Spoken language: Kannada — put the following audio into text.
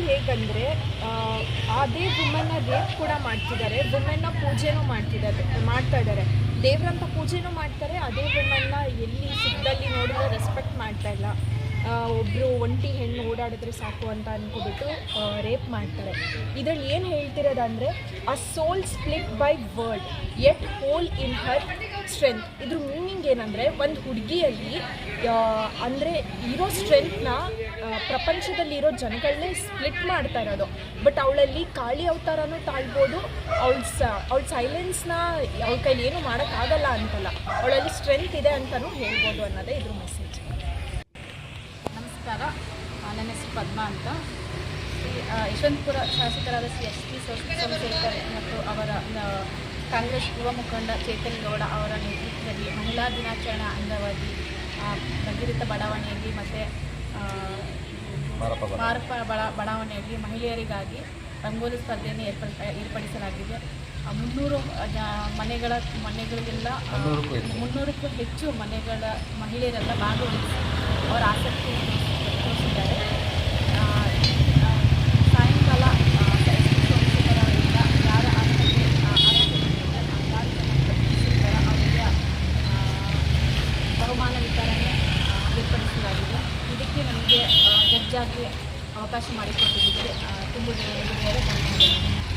ಹೇಗಂದರೆ ಅದೇ ವುಮೆನ್ನ ರೇಪ್ ಕೂಡ ಮಾಡ್ತಿದ್ದಾರೆ, ವುಮೆನ್ನ ಪೂಜೆನೂ ಮಾಡ್ತಾ ಇದ್ದಾರೆ, ದೇವರಂತ ಪೂಜೆನೂ ಮಾಡ್ತಾರೆ. ಅದೇ ವುಮೆನ್ನ ಎಲ್ಲಿ ಸಿಕ್ಕದಲ್ಲಿ ನೋಡಿದ್ರೆ ರೆಸ್ಪೆಕ್ಟ್ ಮಾಡ್ತಾ ಇಲ್ಲ. ಒಬ್ಬರು ಒಂಟಿ ಹೆಣ್ಣು ಓಡಾಡಿದ್ರೆ ಸಾಕು ಅಂತ ಅಂದ್ಕೊಬಿಟ್ಟು ರೇಪ್ ಮಾಡ್ತಾರೆ. ಇದರಲ್ಲಿ ಏನು ಹೇಳ್ತಿರೋದಂದರೆ a soul split by word yet whole in her strength. ಇದ್ರ ಮೀನಿಂಗ್ ಏನಂದರೆ ಒಂದು ಹುಡುಗಿಯಲ್ಲಿ ಅಂದರೆ ಇರೋ ಸ್ಟ್ರೆಂತ್ನ ಪ್ರಪಂಚದಲ್ಲಿರೋ ಜನಗಳನ್ನೇ ಸ್ಪ್ಲಿಟ್ ಮಾಡ್ತಾ ಇರೋದು. ಬಟ್ ಅವಳಲ್ಲಿ ಕಾಳಿ ಅವತಾರನೂ ತಾಳ್ಬೋದು, ಅವಳ ಸೈಲೆನ್ಸ್ನ ಅವಳ ಕೈಲಿ ಏನೂ ಮಾಡೋಕ್ಕಾಗಲ್ಲ ಅಂತಲ್ಲ, ಅವಳಲ್ಲಿ ಸ್ಟ್ರೆಂತ್ ಇದೆ ಅಂತಲೂ ಹೇಳ್ಬೋದು ಅನ್ನೋದೇ ಇದ್ರ ಮೆಸೇಜ್. ನಮಸ್ಕಾರ, ನನ್ನ ಹೆಸರು ಪದ್ಮಾ ಅಂತ. ಯಶವಂತಪುರ ಶಾಸಕರಾದ SP ಸೋಮಶೇಖರ್ ಮತ್ತು ಅವರ ಕಾಂಗ್ರೆಸ್ ಯುವ ಮುಖಂಡ ಚೇತನ್ ಗೌಡ ಅವರ ನೇತೃತ್ವದಲ್ಲಿ ಮಹಿಳಾ ದಿನಾಚರಣೆ ಅಂಗವಾಗಿ ಭಗೀರಥ ಬಡಾವಣೆಯಲ್ಲಿ ಮತ್ತು ಮಾರಪ್ಪ ಬಡಾವಣೆಯಲ್ಲಿ ಮಹಿಳೆಯರಿಗಾಗಿ ರಂಗೋಲಿ ಸ್ಪರ್ಧೆಯನ್ನು ಏರ್ಪಡಿಸಲಾಗಿದೆ. 300 ಮನೆಗಳಿಗೆಲ್ಲ 300ಕ್ಕೂ ಹೆಚ್ಚು ಮಹಿಳೆಯರೆಲ್ಲ ಭಾಗವಹಿಸಿ ಅವರ ಆಸಕ್ತಿ ತೋರಿಸಿದ್ದಾರೆ. ಸಾಯಂಕಾಲ ಸೋಮಶೇಖರವರಿಂದ ಯಾರ ಆಸಕ್ತಿ ಅವರಿಗೆ ಬಹುಮಾನ ವಿತರಣೆ ಏರ್ಪಡಿಸಲಾಗಿದೆ. ಇದಕ್ಕೆ ನನಗೆ ಜಡ್ಜಾಗಿ ಅವಕಾಶ ಮಾಡಿಕೊಟ್ಟಿದ್ದಕ್ಕೆ ತುಂಬ ಬೇರೆ ಧನ್ಯವಾದಗಳು.